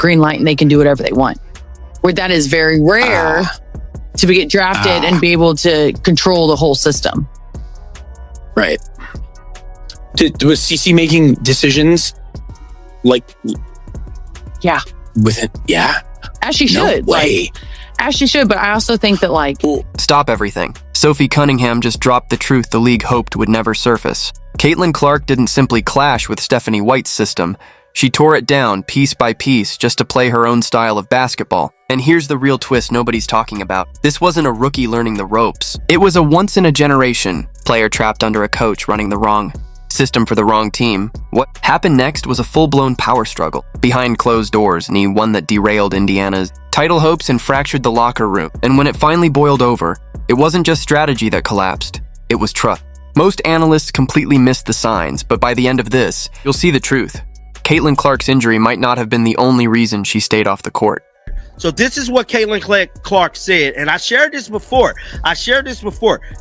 green light and they can do whatever they want. Where that is very rare to get drafted and be able to control the whole system. Right. Was CC making decisions like? Yeah. Yeah. As she should. No way. As she should, but I also think that Stop everything. Sophie Cunningham just dropped the truth the league hoped would never surface. Caitlin Clark didn't simply clash with Stephanie White's system. She tore it down piece by piece just to play her own style of basketball. And here's the real twist nobody's talking about. This wasn't a rookie learning the ropes. It was a once-in-a-generation player trapped under a coach running the wrong system for the wrong team. What happened next was a full-blown power struggle behind closed doors, and one that derailed Indiana's title hopes and fractured the locker room. And when it finally boiled over, it wasn't just strategy that collapsed, it was trust. Most analysts completely missed the signs, but by the end of this, you'll see the truth. Caitlin Clark's injury might not have been the only reason she stayed off the court. So this is what Caitlin Clark said, and I shared this before.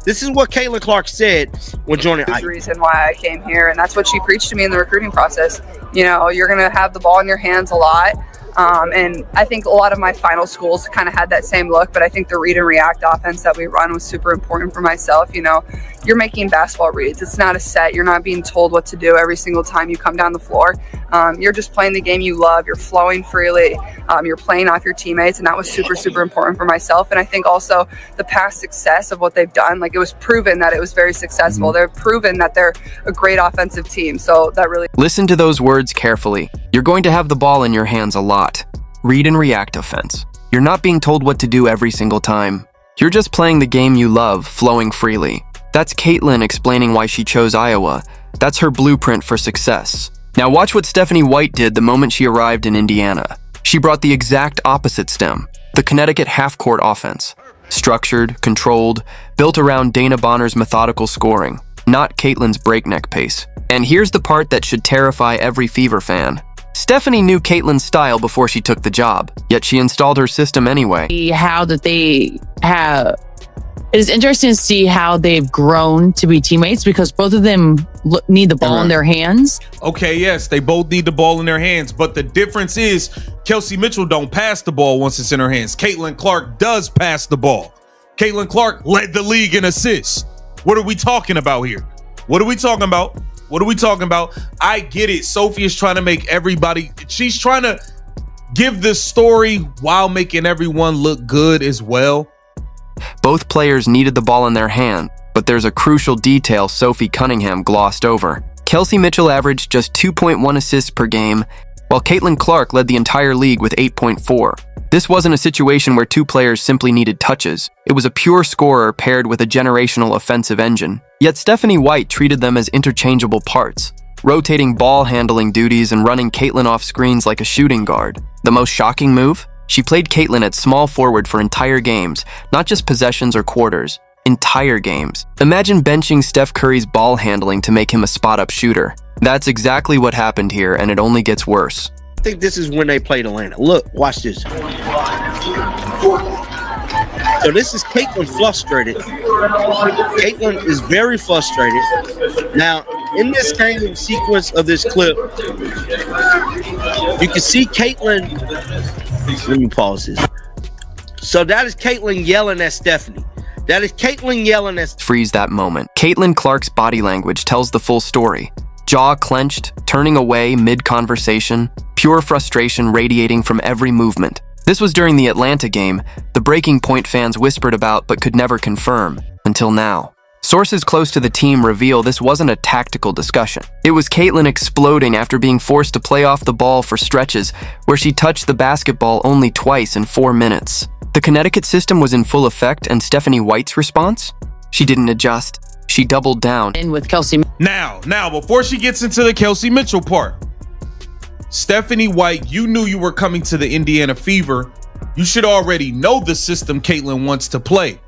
This is what Caitlin Clark said when joining That's the reason why I came here, and that's what she preached to me in the recruiting process. You know, you're going to have the ball in your hands a lot. And I think a lot of my final schools kind of had that same look, but I think the read and react offense that we run was super important for myself. You know, you're making basketball reads. It's not a set. You're not being told what to do every single time you come down the floor. You're just playing the game you love. You're flowing freely. You're playing off your teammates, and that was super, super important for myself. And I think also the past success of what they've done, like it was proven that it was very successful. They've proven that they're a great offensive team. So that really... Listen to those words carefully. You're going to have the ball in your hands a lot. Read and react offense. You're not being told what to do every single time. You're just playing the game you love, flowing freely. That's Caitlin explaining why she chose Iowa. That's her blueprint for success. Now watch what Stephanie White did the moment she arrived in Indiana. She brought the exact opposite stem, the Connecticut half-court offense. Structured, controlled, built around Dana Bonner's methodical scoring, not Caitlin's breakneck pace. And here's the part that should terrify every Fever fan. Stephanie knew Caitlin's style before she took the job, yet she installed her system anyway. It is interesting to see how they've grown to be teammates because both of them need the ball in their hands. Okay, yes, they both need the ball in their hands, but the difference is Kelsey Mitchell don't pass the ball once it's in her hands. Caitlin Clark does pass the ball. Caitlin Clark led the league in assists. What are we talking about here? What are we talking about? I get it. Sophie is trying to make everybody, she's trying to give the story while making everyone look good as well. Both players needed the ball in their hand, but there's a crucial detail Sophie Cunningham glossed over. Kelsey Mitchell averaged just 2.1 assists per game, while Caitlin Clark led the entire league with 8.4. This wasn't a situation where two players simply needed touches. It was a pure scorer paired with a generational offensive engine. Yet Stephanie White treated them as interchangeable parts, rotating ball handling duties and running Caitlin off screens like a shooting guard. The most shocking move? She played Caitlin at small forward for entire games, not just possessions or quarters, entire games. Imagine benching Steph Curry's ball handling to make him a spot-up shooter. That's exactly what happened here, and it only gets worse. I think this is when they played Atlanta. Look, watch this. So this is Caitlin frustrated. Caitlin is very frustrated. Now, in this game sequence of this clip, you can see Caitlin. Let me pause this. So that is Caitlin yelling at Stephanie. Freeze that moment. Caitlin Clark's body language tells the full story. Jaw clenched, turning away mid-conversation, pure frustration radiating from every movement. This was during the Atlanta game, the breaking point fans whispered about but could never confirm, until now. Sources close to the team reveal this wasn't a tactical discussion. It was Caitlin exploding after being forced to play off the ball for stretches where she touched the basketball only twice in 4 minutes. The Connecticut system was in full effect, and Stephanie White's response? She didn't adjust. She doubled down. And with Kelsey. Now, before she gets into the Kelsey Mitchell part, Stephanie White, you knew you were coming to the Indiana Fever. You should already know the system Caitlin wants to play.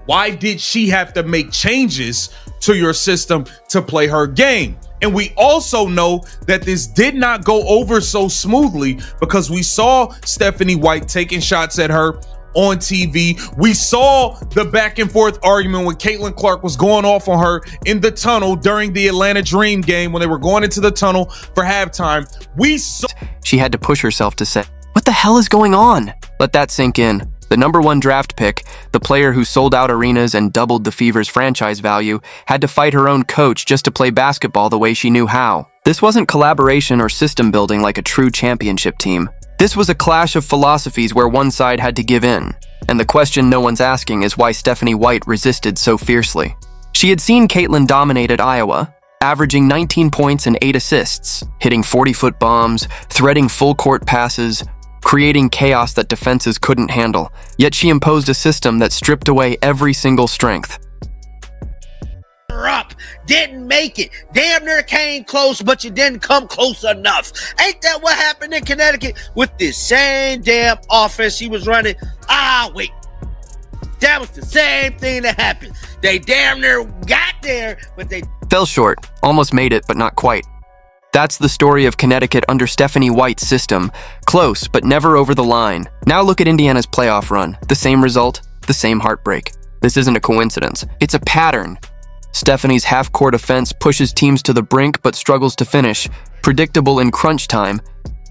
Why did she have to make changes to your system to play her game? And we also know that this did not go over so smoothly because we saw Stephanie White taking shots at her on TV. We saw the back and forth argument when Caitlin Clark was going off on her in the tunnel during the Atlanta Dream game when they were going into the tunnel for halftime. We saw she had to push herself to say, the hell is going on? Let that sink in. The #1 draft pick, the player who sold out arenas and doubled the Fever's franchise value, had to fight her own coach just to play basketball the way she knew how. This wasn't collaboration or system building like a true championship team. This was a clash of philosophies where one side had to give in. And the question no one's asking is why Stephanie White resisted so fiercely. She had seen Caitlin dominate at Iowa, averaging 19 points and 8 assists, hitting 40-foot bombs, threading full-court passes, creating chaos that defenses couldn't handle. Yet she imposed a system that stripped away every single strength. Up, didn't make it. Damn near came close, but you didn't come close enough. Ain't that what happened in Connecticut with this same damn offense she was running? Wait. That was the same thing that happened. They damn near got there, but they fell short, almost made it, but not quite. That's the story of Connecticut under Stephanie White's system. Close, but never over the line. Now look at Indiana's playoff run. The same result, the same heartbreak. This isn't a coincidence. It's a pattern. Stephanie's half-court offense pushes teams to the brink but struggles to finish. Predictable in crunch time.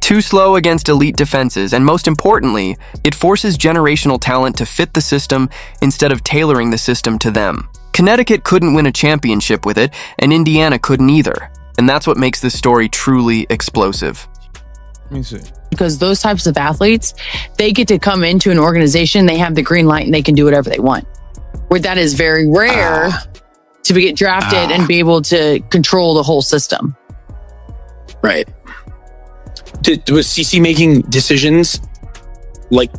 Too slow against elite defenses, and most importantly, it forces generational talent to fit the system instead of tailoring the system to them. Connecticut couldn't win a championship with it, and Indiana couldn't either. And that's what makes this story truly explosive. Let me see. Because those types of athletes, they get to come into an organization, they have the green light, and they can do whatever they want. Where that is very rare to get drafted and be able to control the whole system. Right. Was CC making decisions like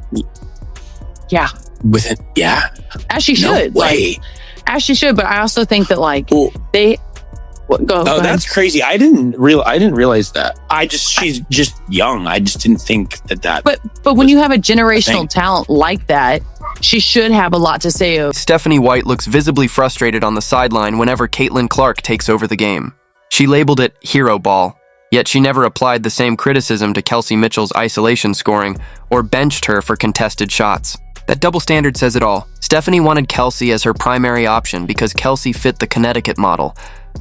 Yeah. within? Yeah. As she No should. way. As she should. But I also think that Well, go ahead. that's crazy. I didn't realize that. She's just young. I just didn't think that. But when you have a generational talent like that, she should have a lot to say of. Stephanie White looks visibly frustrated on the sideline whenever Caitlin Clark takes over the game. She labeled it hero ball, yet she never applied the same criticism to Kelsey Mitchell's isolation scoring or benched her for contested shots. That double standard says it all. Stephanie wanted Kelsey as her primary option because Kelsey fit the Connecticut model,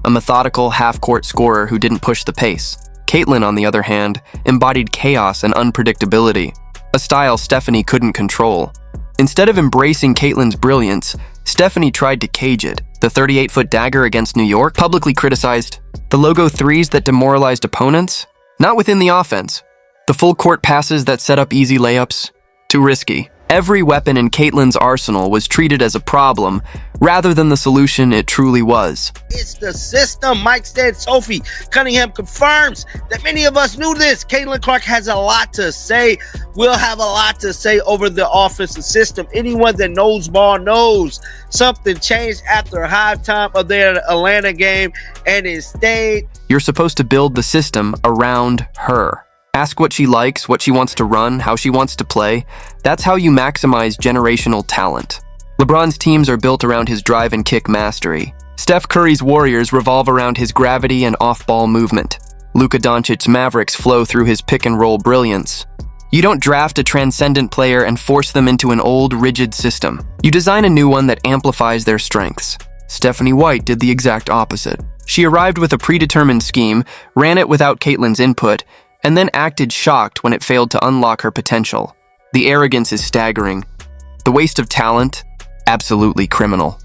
a methodical half-court scorer who didn't push the pace. Caitlin, on the other hand, embodied chaos and unpredictability, a style Stephanie couldn't control. Instead of embracing Caitlin's brilliance, Stephanie tried to cage it. The 38-foot dagger against New York, publicly criticized. The logo threes that demoralized opponents, not within the offense. The full-court passes that set up easy layups, too risky. Every weapon in Caitlin's arsenal was treated as a problem, rather than the solution it truly was. It's the system. Mike said. Sophie Cunningham confirms that many of us knew this. Caitlin Clark has a lot to say. Will have a lot to say over the offensive system. Anyone that knows ball knows something changed after halftime of their Atlanta game, and it stayed. You're supposed to build the system around her. Ask what she likes, what she wants to run, how she wants to play. That's how you maximize generational talent. LeBron's teams are built around his drive and kick mastery. Steph Curry's Warriors revolve around his gravity and off-ball movement. Luka Doncic's Mavericks flow through his pick-and-roll brilliance. You don't draft a transcendent player and force them into an old, rigid system. You design a new one that amplifies their strengths. Stephanie White did the exact opposite. She arrived with a predetermined scheme, ran it without Caitlin's input, and then acted shocked when it failed to unlock her potential. The arrogance is staggering. The waste of talent, absolutely criminal.